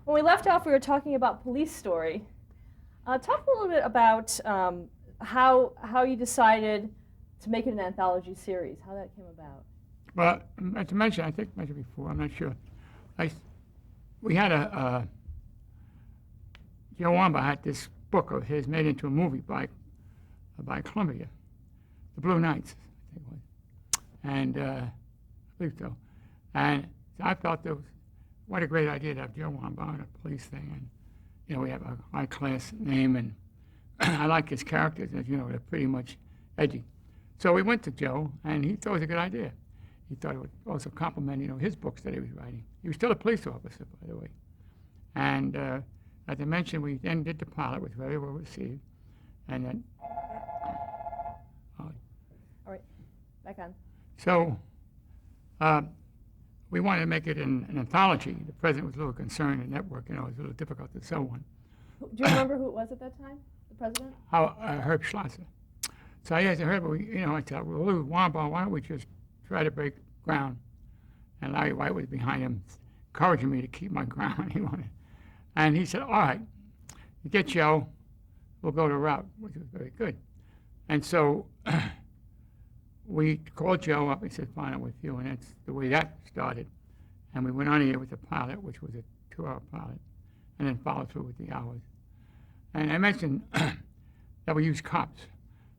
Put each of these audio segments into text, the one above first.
When we left off, we were talking about Police Story. Talk a little bit about how you decided to make it an anthology series, how that came about. Well, to mention, I think mentioned before, I'm not sure. We had Joe Wamba had this book of his made into a movie by Columbia, The Blue Knights, I think it was, and I believe so. And so I felt that was what a great idea to have Joe Wamba on a police thing, and we have a high class name, and I like his characters, as you know, they're pretty much edgy. So we went to Joe, and he thought it was a good idea. He thought it would also complement, his books that he was writing. He was still a police officer, by the way. And as I mentioned, we then did the pilot, which was very well received. And then, all right, back on. So we wanted to make it an anthology. The president was a little concerned, the network, it was a little difficult to sell one. Do you remember who it was at that time, the president? Herb Schlosser. So I asked Herb, I thought, well, Lou Wamba, why don't we just try to break ground? And Larry White was behind him, encouraging me to keep my ground. And he said, all right, you get Joe, we'll go to route, which was very good. And so we called Joe up. He said, fine, I'm with you. And that's the way that started. And we went on here with the pilot, which was a 2-hour pilot, and then followed through with the hours. And I mentioned that we used cops.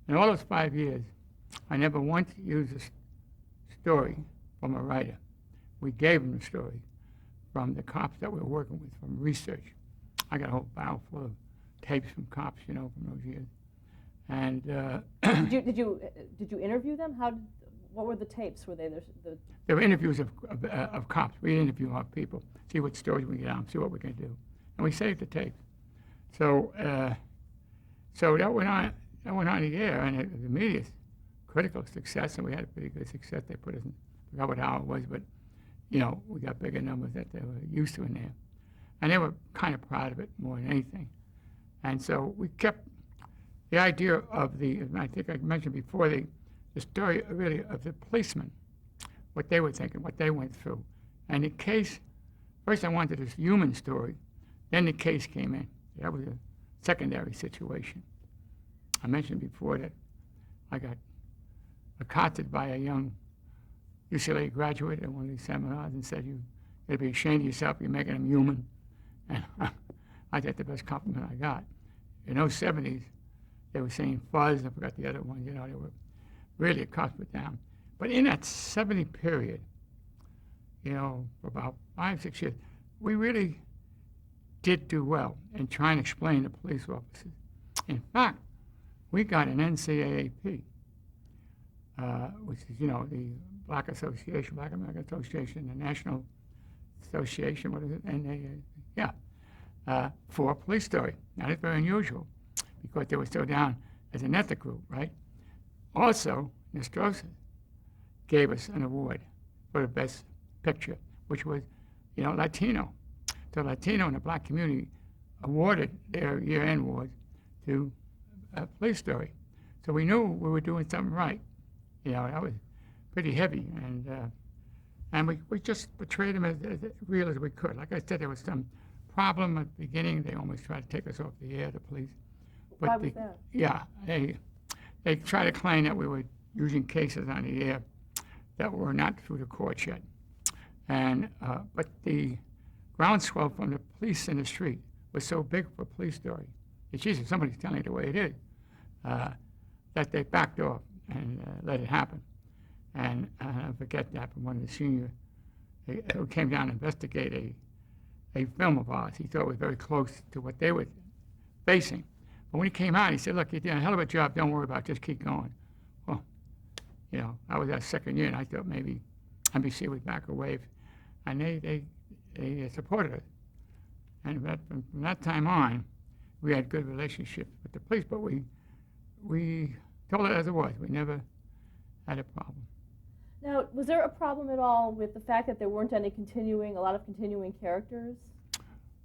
In all those 5 years, I never once used a story from a writer. We gave them the story from the cops that we were working with, from research. I got a whole barrel full of tapes from cops, from those years. And did you interview them? What were the tapes? Were they There were interviews of cops. We interview our people, see what stories we get out, see what we can do, and we saved the tapes. So that went on. That went on the air, and it was immediate critical success, and we had a pretty good success. They put us in, I forgot what hour it was, but, we got bigger numbers that they were used to in there. And they were kind of proud of it more than anything. And so we kept the idea of I think I mentioned before, the story really of the policemen, what they were thinking, what they went through. And the case, first I wanted this human story, then the case came in. That was a secondary situation. I mentioned before that I got accosted by a young UCLA graduate at one of these seminars and said, you got to be ashamed of yourself, you're making them human. And I think the best compliment I got. In those 70s, they were saying fuzz, I forgot the other one, they were really a cost put down. But in that 70 period, for about 5-6 years, we really did do well in trying to explain to police officers. In fact, we got an NCAAP, which is, the Black American Association, the National Association, what is it? For Police Story. Now, that's very unusual because they were still down as an ethnic group, right? Also, Nostrosa gave us an award for the best picture, which was, Latino. So Latino and the black community awarded their year-end awards to Police Story. So we knew we were doing something right. That was pretty heavy. And we just portrayed them as real as we could. Like I said, there was some problem at the beginning. They almost tried to take us off the air, the police. But why was that? Yeah, they tried to claim that we were using cases on the air that were not through the courts yet. And but the groundswell from the police in the street was so big for Police Story. It's Jesus, somebody's telling it the way it is, that they backed off and let it happen. And I forget that from one of the senior who came down to investigate a film of ours. He thought it was very close to what they were facing. But when he came out, he said, look, you did a hell of a job, don't worry about it, just keep going. Well, I was that second year, and I thought maybe NBC would back a wave. And they supported us. And from that time on, we had good relationships with the police, but we told it as it was. We never had a problem. Now, was there a problem at all with the fact that there weren't a lot of continuing characters?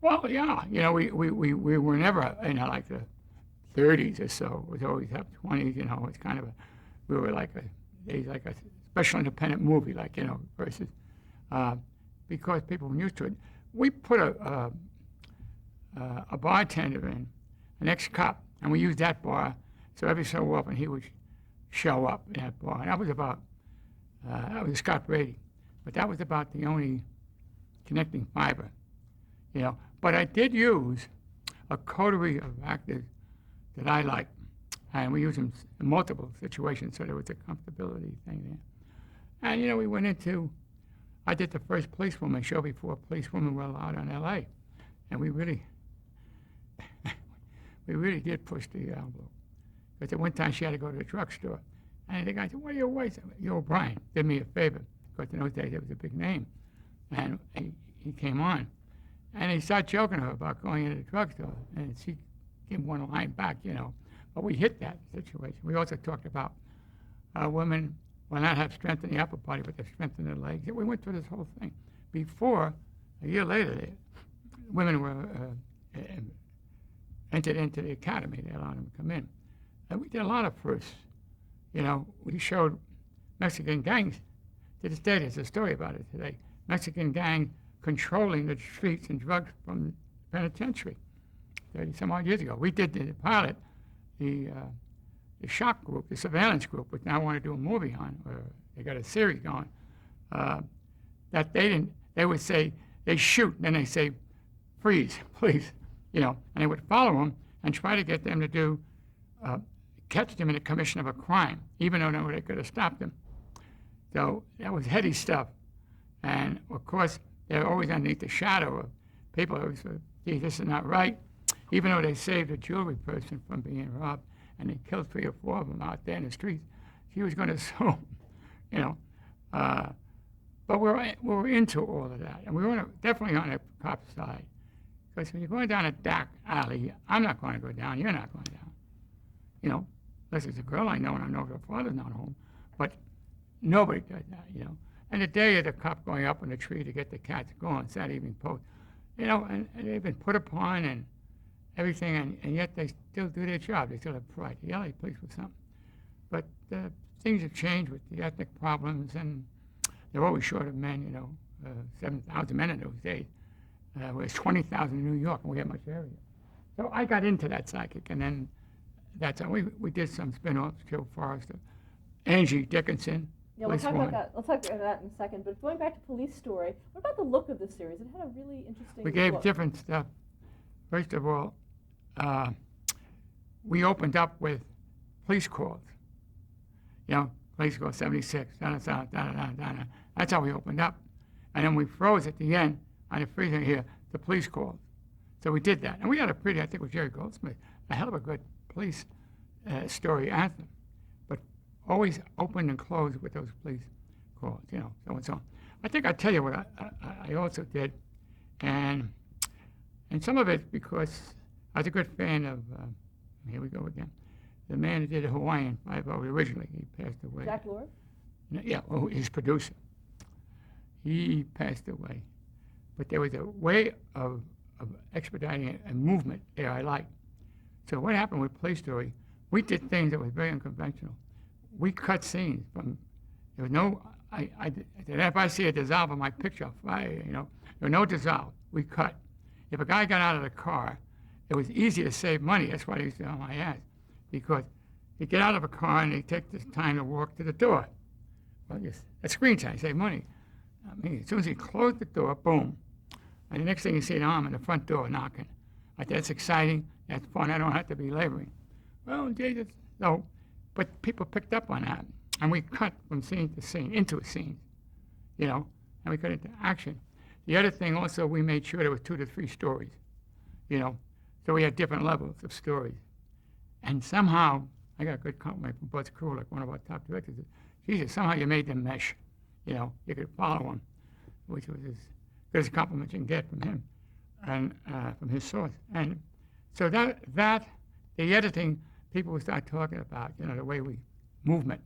Well, yeah, we were never, like the 30s or so. It was always up 20s, it's kind of we were like a special independent movie, versus, because people were used to it. We put a bartender in, an ex-cop, and we used that bar. So every so often he would show up in that bar. And that was Scott Brady. But that was about the only connecting fiber, you know. But I did use a coterie of actors that I liked, and we used them in multiple situations, so there was a comfortability thing there. And, you know, we went into, I did the first policewoman show before policewomen were allowed on L.A., and we really did push the envelope. Because at one time she had to go to the drugstore, and the guy said, "What are your wives?" Yo, O'Brien did me a favor, because in those days it was a big name. And he came on, and he started joking to her about going into the drugstore, and she gave him one line back, you know. But we hit that situation. We also talked about women will not have strength in the upper body, but they have strength in their legs. We went through this whole thing. Before, a year later, women were entered into the academy. They allowed them to come in. And we did a lot of firsts. You know, we showed Mexican gangs. To this day, there's a story about it today. Mexican gang controlling the streets and drugs from the penitentiary 30 some odd years ago. We did the pilot, the shock group, the surveillance group, which now want to do a movie on, or they got a series going, that they would say, they shoot, and then they say, freeze, please, you know, and they would follow them and try to get them to do, catch them in the commission of a crime, even though they could have stopped them. So that was heady stuff. And of course, they're always underneath the shadow of people who say, gee, this is not right, even though they saved a jewelry person from being robbed, and they killed 3 or 4 of them out there in the streets. She was going to sue, you know. But we're into all of that, and we were definitely on the cop's side. Because when you're going down a dark alley, I'm not going to go down, you're not going down. You know, unless it's a girl I know and I know her father's not home. But nobody does that, you know. And the day of the cop going up in the tree to get the cats going, Saturday Evening Post, you know, and they've been put upon and everything, and yet they still do their job. They still have pride. The LA police was something. But things have changed with the ethnic problems, and they're always short of men, you know, 7,000 men in those days. Whereas 20,000 in New York, and we have much area. So I got into that psychic, and then that's how we did some spin-offs, Joe Forrester, Angie Dickinson. Yeah, we'll talk about that. We'll talk about that in a second. But going back to Police Story, what about the look of the series? It had a really interesting We gave look. different stuff. First of all, we opened up with police calls. You know, police call 76, da-da-da-da-da-da-da. That's how we opened up. And then we froze at the end on the freezer here, the police calls. So we did that. And we had a pretty, I think it was Jerry Goldsmith, a hell of a good police story anthem. But always opened and closed with those police calls, you know, so and so on. I think I'll tell you what I also did. And some of it because I was a good fan of, here we go again, the man who did Hawaiian Five-O originally. He passed away. Jack Lord? Yeah, well, his producer. He passed away. But there was a way of expediting a movement there I liked. So what happened with Police Story, we did things that was very unconventional. We cut scenes from, there was no, if I see a dissolve on my picture, I'll fire, you know. There was no dissolve, we cut. If a guy got out of the car, it was easy to save money. That's why they used to on my ass. Because he'd get out of a car and he'd take this time to walk to the door. Well, yes, that's screen time, save money. I mean, as soon as he closed the door, boom. And the next thing you see an arm in the front door knocking. Like, that's exciting, that's fun, I don't have to be laboring. Well, Jesus, no. But people picked up on that. And we cut from scene to scene, into a scene, you know, and we cut into action. The other thing also, we made sure there was 2 to 3 stories, you know. So we had different levels of stories. And somehow, I got a good compliment from Buzz Krulik, one of our top directors. Jesus, somehow you made them mesh. You know, you could follow them, which was as good as a compliment you can get from him and from his source. And so that the editing, people would start talking about, you know, the way we movement.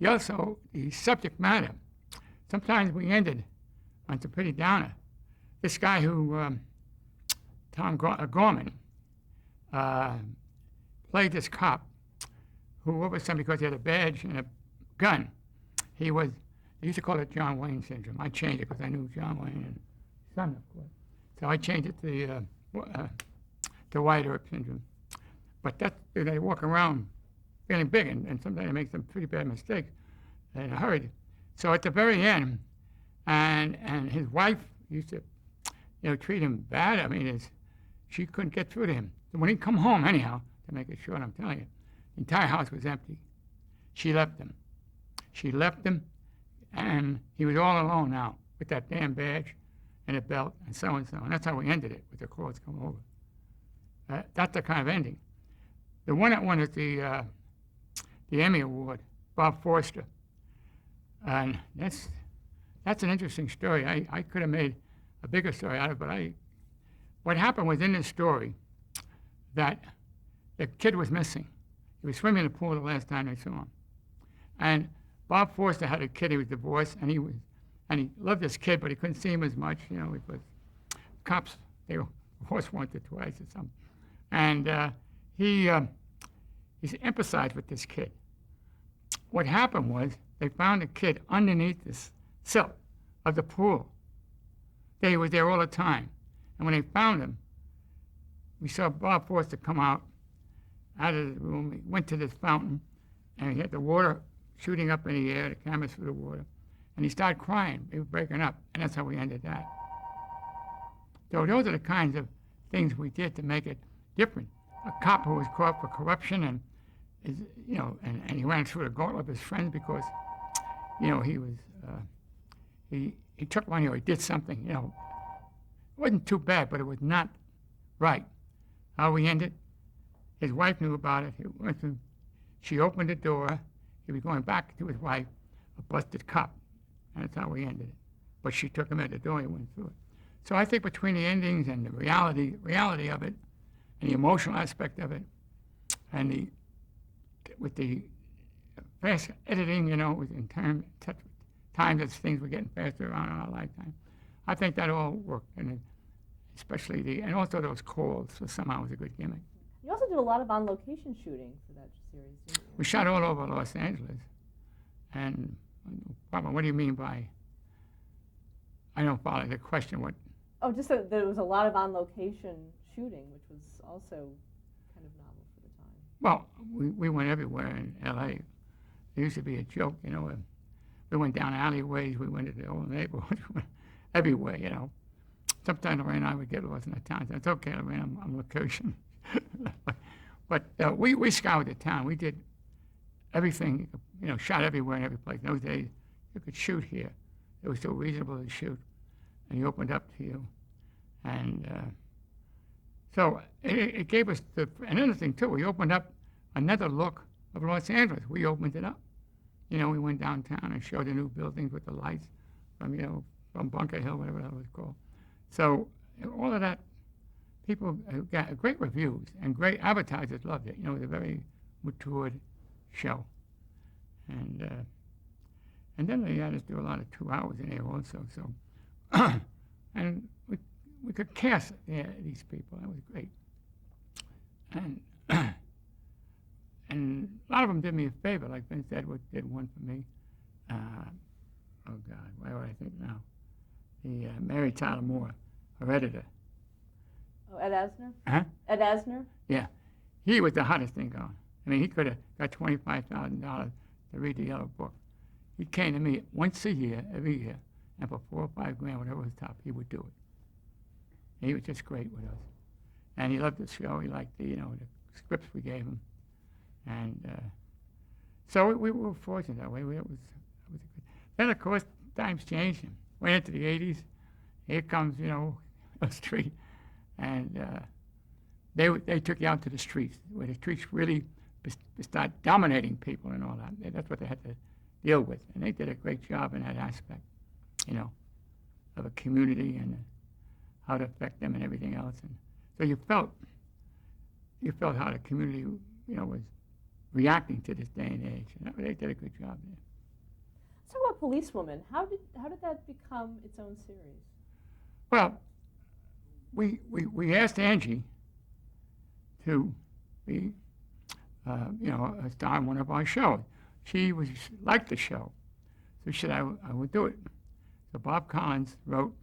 Also, the subject matter. Sometimes we ended on some pretty downer. This guy who, Tom Gorman, played this cop who over something because he had a badge and a gun. They used to call it John Wayne syndrome. I changed it because I knew John Wayne and his son, of course. So I changed it to to white herb syndrome. But they walk around feeling big, and sometimes they make some pretty bad mistakes in a hurry. So at the very end, and his wife used to, treat him bad. I mean, she couldn't get through to him. So when he come home, anyhow, to make it short, I'm telling you, the entire house was empty. She left him. She left him, and he was all alone now with that damn badge and a belt and so and so. And that's how we ended it, with the clothes come over. That's the kind of ending. The one that won the Emmy Award, Bob Forster. And that's an interesting story. I could have made a bigger story out of it, but what happened was in this story that the kid was missing. He was swimming in the pool the last time they saw him. And Bob Forster had a kid. He was divorced, and he loved this kid, but he couldn't see him as much, because cops, they were horse wanted twice or something. And he empathized with this kid. What happened was they found the kid underneath the silt of the pool. He was there all the time. And when they found him, we saw Bob Forster come out of the room. He went to this fountain, and he had the water shooting up in the air, the cameras through the water. And he started crying. He was breaking up, and that's how we ended that. So those are the kinds of things we did to make it different. A cop who was caught for corruption and he ran through the gauntlet of his friends because, he was, he took money or he did something, it wasn't too bad, but it was not right. How we ended, his wife knew about it. She opened the door. He was going back to his wife, a busted cop, and that's how we ended it. But she took him at the door. He went through it. So I think between the endings and the reality of it, and the emotional aspect of it, and with the fast editing, with times as things were getting faster around in our lifetime, I think that all worked, and especially and also those calls, so somehow it was a good gimmick. You also did a lot of on-location shooting for that series, didn't you? We shot all over Los Angeles, and Barbara, what do you mean by? I don't follow the question. What? Oh, just that there was a lot of on-location shooting, which was also kind of novel for the time. Well, we went everywhere in L.A. There used to be a joke, we went down alleyways, we went to the old neighborhood, everywhere, Sometimes Lorraine and I would get lost in the town. It's okay, Lorraine, I'm location. But we scoured the town. We did everything, shot everywhere in every place. In those days, you could shoot here. It was so reasonable to shoot, and he opened up to you. And so it gave us another thing, too. We opened up another look of Los Angeles. We opened it up. We went downtown and showed the new buildings with the lights from Bunker Hill, whatever that was called. So all of that, people got great reviews, and great advertisers loved it. It was a very matured show. And then they had us do a lot of 2 hours in there also. So, and we could cast these people. That was great. And and a lot of them did me a favor, like Vince Edwards did one for me. Oh God, why would I think now? The Mary Tyler Moore, her editor. Oh, Ed Asner? Huh? Ed Asner? Yeah. He was the hottest thing going. I mean, he could have got $25,000 to read the Yellow Book. He came to me once a year, every year, and for $4 or $5 grand, whatever was top, he would do it. He was just great with us. And he loved the show. He liked the scripts we gave him. And so we were fortunate that way. It was good. Then, of course, times changed. Went into the 80s. Here comes, a street. And they took you out to the streets, where the streets really start dominating people and all that. That's what they had to deal with. And they did a great job in that aspect, of a community and how to affect them and everything else. And so you felt how the community, was reacting to this day and age. And they did a good job there. Let's talk about Policewoman. How did that become its own series? Well, we asked Angie to be, a star in one of our shows. She liked the show, so she said I would do it. So Bob Collins wrote.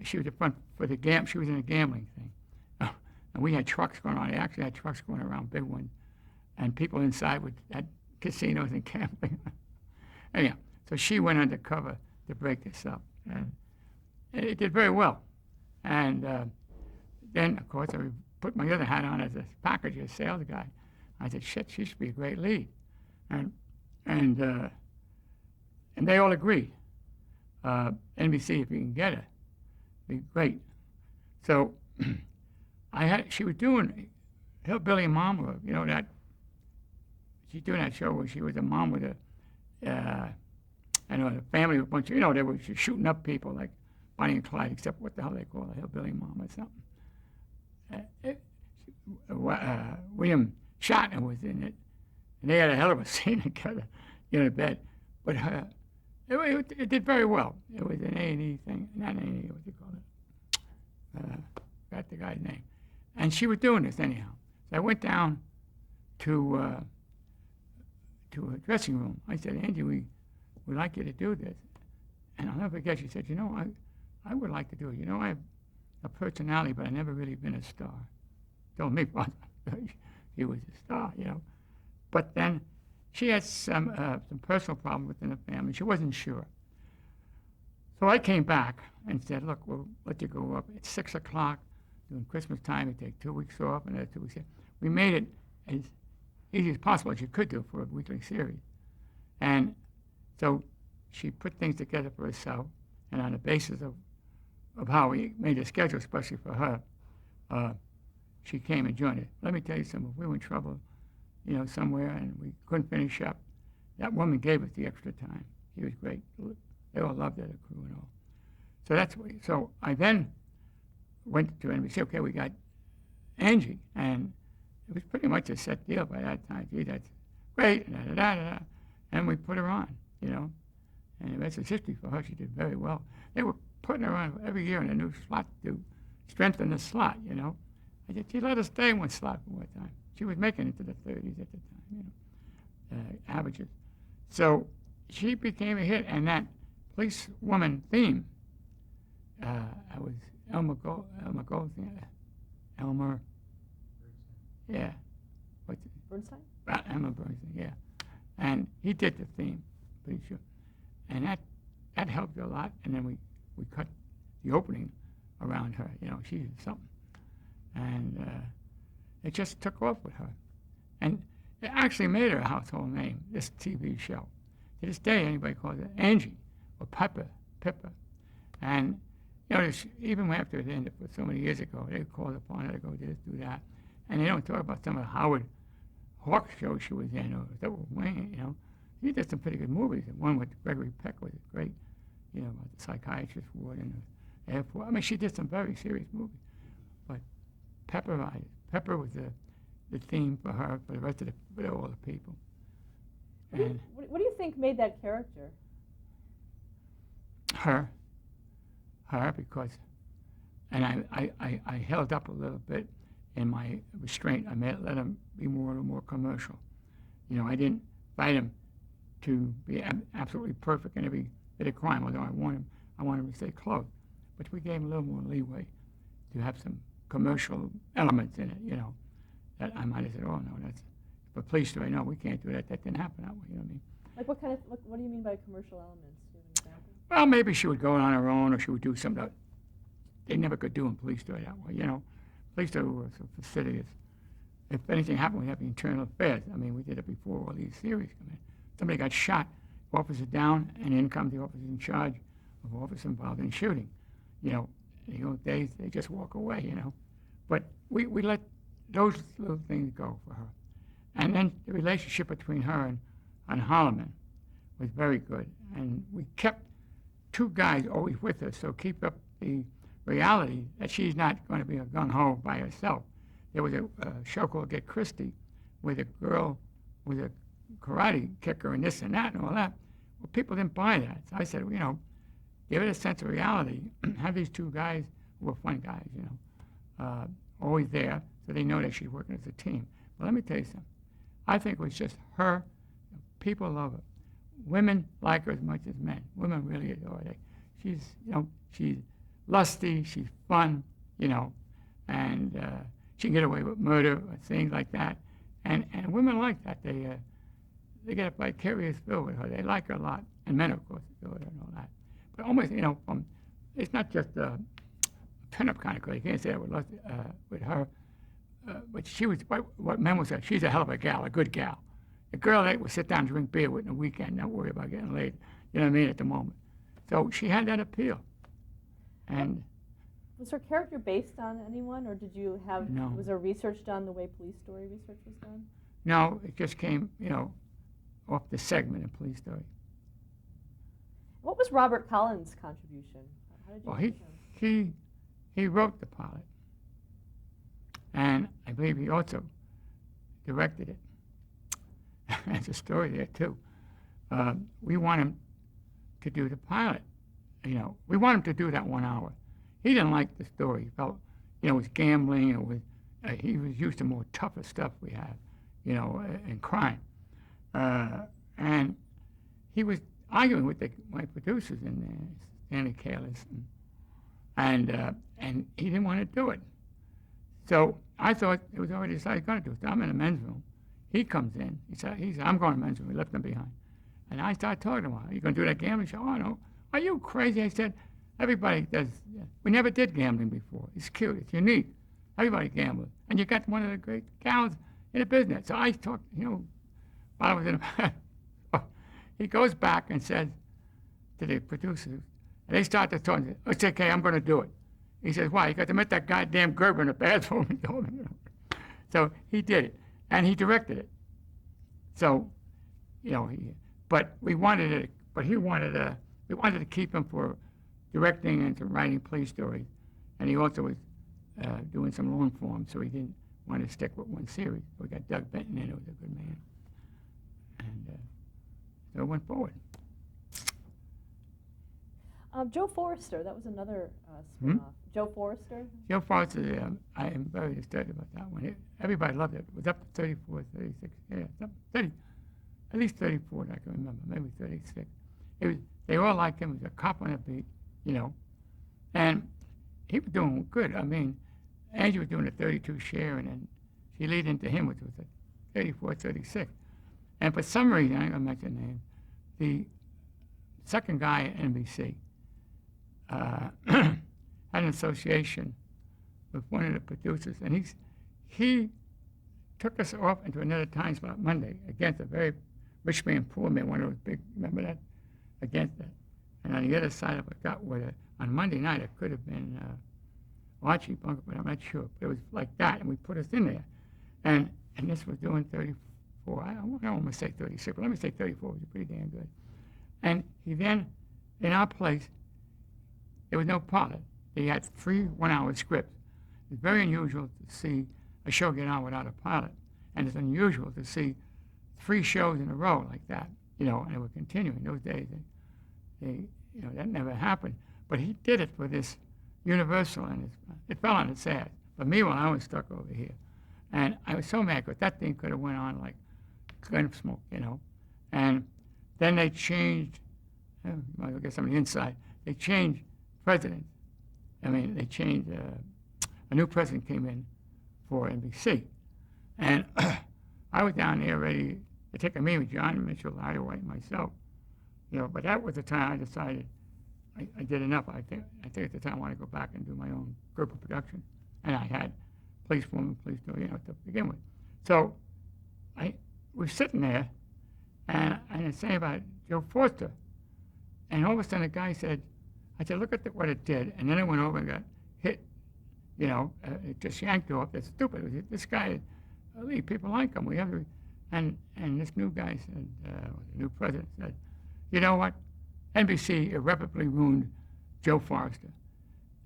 She was the front for the she was in a gambling thing. And we had trucks going on. They actually had trucks going around, big ones. And people inside had casinos and gambling. Anyhow, so she went undercover to break this up. And it did very well. And then, of course, I put my other hat on as a packager, sales guy. I said, shit, she should be a great lead. And they all agreed. NBC, if you can get her, be great. So she was doing Hillbilly Mama, you know, that, she's doing that show where she was a mom with a family with a bunch of, you know, they were shooting up people like Bonnie and Clyde, except what the hell they call it, Hillbilly Mama or something. William Shatner was in it, and they had a hell of a scene together in a bed. But it did very well. It was an A&E thing, not an A&E, what do you call it? Got the guy's name. And she was doing this anyhow. So I went down to a dressing room. I said, Angie, we'd like you to do this. And I'll never forget, she said, you know, I would like to do it. You know, I have a personality, but I've never really been a star. Told me, he was a star, you know. But then she had some personal problem within the family. She wasn't sure. So I came back and said, look, we'll let you go up at 6 o'clock during Christmas time. You take 2 weeks off, and 2 weeks. We made it as easy as possible as you could do for a weekly series. And so she put things together for herself, and on the basis of how we made a schedule, especially for her, she came and joined it. Let me tell you something. If we were in trouble, you know, somewhere, and we couldn't finish up, that woman gave us the extra time. She was great. They all loved her, the crew and all. So so I then went to NBC. Okay, we got Angie, and it was pretty much a set deal by that time. Gee, that's great, and we put her on, you know. And the rest is history for her. She did very well. They were putting her on every year in a new slot to strengthen the slot, you know. I said, she let us stay in one slot for one time. She was making it to the 30s at the time, you know, averages. So she became a hit, and that policewoman theme, I was Elmer Goldstein, yeah. What's it? Bernstein? Elmer Bernstein, yeah. And he did the theme, pretty sure. And that helped a lot. And then we cut the opening around her. You know, she's something. And it just took off with her. And it actually made her a household name, this TV show. To this day, anybody calls it Angie or Pippa. And, you know, even after it ended for so many years ago, they called upon her to go do this, do that. And they don't talk about some of the Howard Hawks shows she was in, or that were Wayne, you know. She did some pretty good movies. And one with Gregory Peck was great, you know, about the psychiatrist ward and the airport. I mean, she did some very serious movies. But Pepper was the theme for her, for the rest of for all the people. And What do you think made that character? her, because, and I held up a little bit in my restraint. I let him be a little more commercial. You know, I didn't fight him to be absolutely perfect in every bit of crime, although I want him to stay close. But we gave him a little more leeway to have some commercial elements in it, you know, that I might have said, oh, no, that's, for police story, no, we can't do that. That didn't happen that way, you know what I mean? Like what do you mean by commercial elements? Do you have an example? Well, maybe she would go on her own, or she would do something that they never could do in police story that way, you know. Police story was so fastidious. If anything happened, we'd have the internal affairs. I mean, we did it before all these series come in. Somebody got shot, officer down, and in comes the officer in charge of officer involved in shooting. You know, in the old days, they just walk away, you know. But we let those little things go for her. And then the relationship between her and Holloman was very good. And we kept two guys always with her, so keep up the reality that she's not going to be a gung-ho by herself. There was a show called Get Christie where the girl was a karate kicker and this and that and all that. Well, people didn't buy that. So I said, well, you know, give it a sense of reality. Have these two guys who were fun guys, you know, always there, so they know that she's working as a team. But let me tell you something. I think it was just her. People love her. Women like her as much as men. Women really adore her. She's, you know, she's lusty, she's fun, you know, and she can get away with murder or things like that. And women like that. They get a vicarious feel with her. They like her a lot. And men, of course, do it and all that. But almost, it's not just a pinup kind of girl. You can't say that with her. But she was, what men would say, she's a hell of a gal, a good gal. A girl that would sit down and drink beer with in the weekend, not worry about getting laid. You know what I mean, at the moment. So she had that appeal. And was her character based on anyone, or did you have, No. was there research done the way Police Story research was done? no, it just came, off the segment in Police Story. What was Robert Collins' contribution? How did you Well, meet him? he wrote the pilot. And I believe he also directed it. There's a story there, too. We want him to do the pilot. We want him to do that 1 hour. He didn't like the story. He felt, it was gambling. It was, he was used to more tougher stuff we have, in crime. And he was arguing with my producers in there, Stanley Kalis, and he didn't want to do it. So I thought it was already decided going to do it. So I'm in a men's room. He comes in. He said, I'm going to men's room. We left him behind. And I started talking to him. Are you going to do that gambling show? Oh, no. Are you crazy? I said, everybody does. We never did gambling before. It's cute. It's unique. Everybody gambles. And you got one of the great gals in the business. So I talked, while I was in a he goes back and says to the producers, and they start to talk. It's okay, I'm going to do it. He says, why? You got to meet that goddamn Gerber in the bathroom. So he did it, and he directed it. So, but we wanted it. But we wanted to keep him for directing and some writing police stories, and he also was doing some long form, so he didn't want to stick with one series. So we got Doug Benton in, who was a good man, and so it went forward. Joe Forrester, that was another spin-off. Joe Forrester? Joe Forrester, I am very disturbed about that one. Everybody loved it. It was up to 34, 36, yeah, it's up 30, at least 34 I can remember, maybe 36. They all liked him. He was a cop on a beat, and he was doing good. I mean, Angie was doing a 32 share, and then she lead into him, which was a 34, 36. And for some reason, I ain't gonna mention names, the second guy at NBC had an association with one of the producers, and he took us off into another time slot Monday against a very rich man, poor man, one of those big, remember that? Against that. And on the other side of it got with on Monday night, it could have been Archie Bunker, but I'm not sure. But it was like that, and we put us in there. And this was doing 34. I don't want to say 36, but let me say 34, which is pretty damn good. And he then, in our place, there was no pilot. He had 3 one-hour scripts. It's very unusual to see a show get on without a pilot. And it's unusual to see 3 shows in a row like that, and they were continuing. Those days, that never happened. But he did it for this Universal, and it fell on its ass. But meanwhile, I was stuck over here. And I was so mad because that thing could have went on like gun of smoke, And then they changed, you might as well get some of the inside, they changed presidents. They changed, a new president came in for NBC. And I was down there ready to take a meeting with John Mitchell, Larry White, and myself. But that was the time I decided I did enough. I think at the time I wanted to go back and do my own group of production. And I had police woman, police story, to begin with. So I was sitting there, and I saying about Joe Forster. And all of a sudden, a guy said, look at what it did. And then it went over and got hit, it just yanked off. That's stupid. This guy, people like him. We have to, and this new guy said, the new president said, you know what? NBC irreparably ruined Joe Forrester.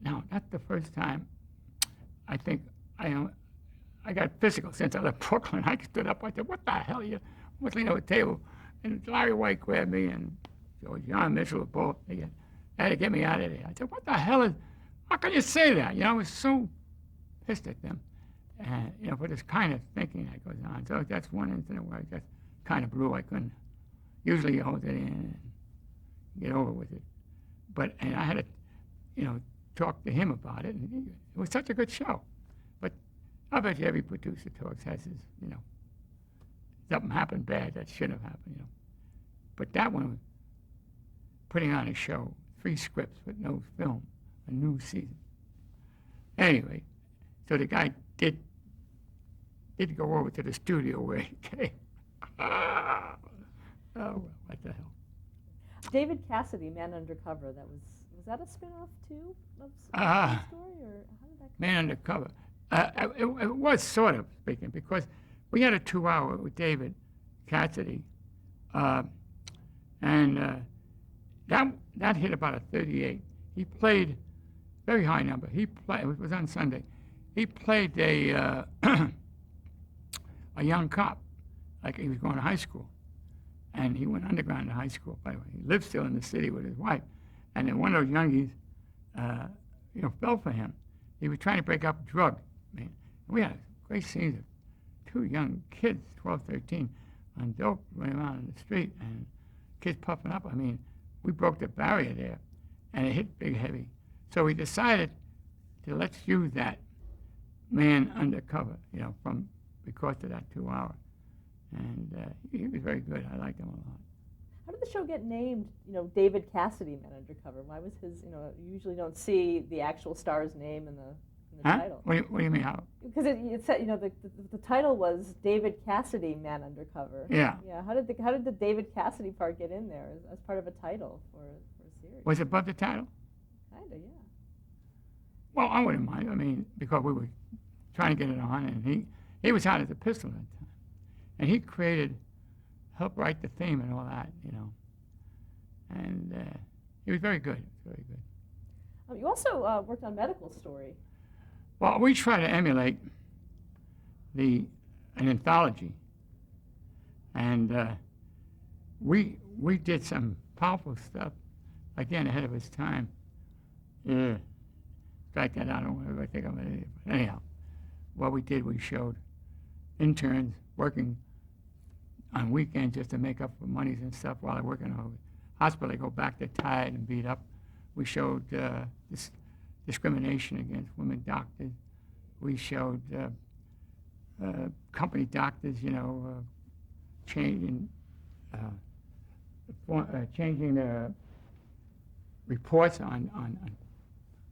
Now, that's the first time I think I got physical since I left Brooklyn. I stood up. I said, what the hell are you? I was leaning over the table, and Larry White grabbed me, and John Mitchell were both. They had to get me out of there. I said, what the hell how can you say that? I was so pissed at them, for this kind of thinking that goes on. So that's one incident where I just kind of blew. I couldn't. Usually you hold it in and get over with it. And I had to, talk to him about it. And it was such a good show. But I bet you every producer talks has his, something happened bad that shouldn't have happened. But that one, putting on a show, 3 scripts with no film, a new season. Anyway, so the guy did go over to the studio where he came. Oh, well, what the hell. David Cassidy, Man Undercover, was that a spin-off too of Ah. the story, or how did that come? Man Undercover. It was sort of speaking because we had a 2-hour with David Cassidy, and that hit about a 38. He played very high number. It was on Sunday. He played a young cop, like he was going to high school, and he went underground to high school. By the way, he lived still in the city with his wife, and then one of those youngies, fell for him. He was trying to break up a drug, man. And we had great scenes of 2 young kids, 12, 13, on dope running around in the street, and kids puffing up. I mean, we broke the barrier there, and it hit big heavy. So we decided to let's use that Man Undercover, because of that 2 hour. And he was very good. I liked him a lot. How did the show get named, David Cassidy, Man Undercover? Why was his, you usually don't see the actual star's name in the title. What do you mean, how? Because it said, the title was David Cassidy, Man Undercover. Yeah. Yeah. How did the David Cassidy part get in there as part of a title for a series? Was it above the title? Kinda, yeah. Well, I wouldn't mind. I mean, because we were trying to get it on, and he was out as a pistol at the time. And he helped write the theme and all that, And he was very good. Very good. You also worked on Medical Story. Well, we try to emulate an anthology, and we did some powerful stuff, again ahead of its time. Yeah, strike that out. I don't want to think of it. But anyhow, what we did, we showed interns working on weekends just to make up for monies and stuff while they're working on the hospital. They go back, they're tired and beat up. We showed this discrimination against women doctors. We showed company doctors, changing their reports on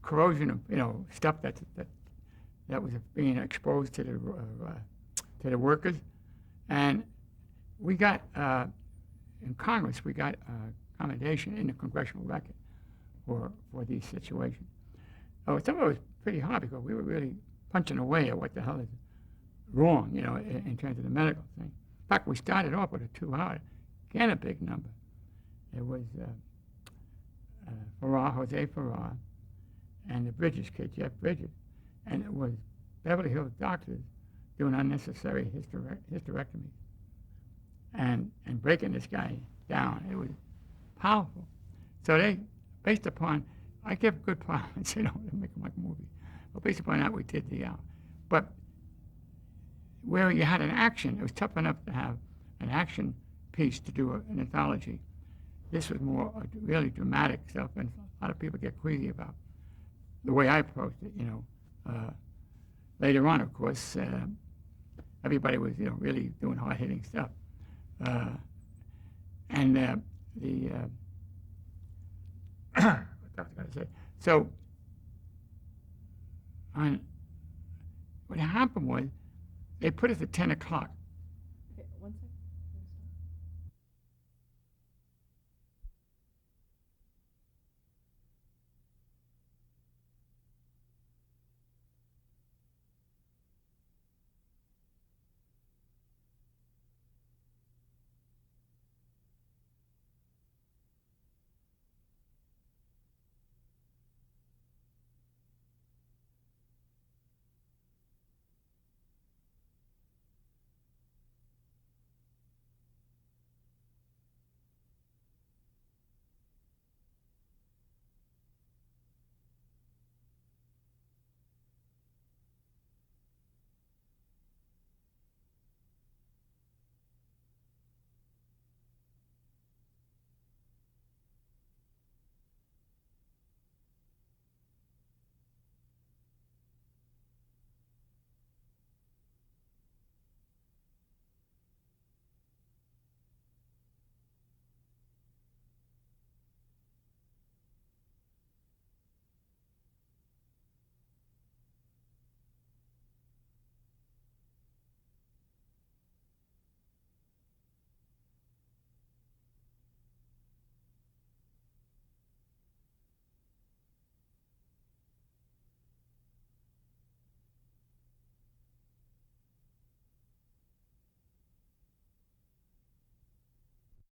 corrosion of stuff that was being exposed to the workers, and we got in Congress we got accommodation in the congressional record for these situations. Oh, some of it was pretty hard because we were really punching away at what the hell is wrong, in terms of the medical thing. In fact, we started off with a 2 hour, again a big number. It was Jose Farrar, and the Bridges kid, Jeff Bridges, and it was Beverly Hills doctors doing unnecessary hysterectomies and breaking this guy down. It was powerful. So they, based upon, I give good promise, to make them like a movie. But based upon that, we did the but where you had an action, it was tough enough to have an action piece to do an anthology. This was more really dramatic stuff, and a lot of people get queasy about the way I approached it. Later on, of course, everybody was really doing hard-hitting stuff, and what I was going to say. So, what happened was they put us at 10 o'clock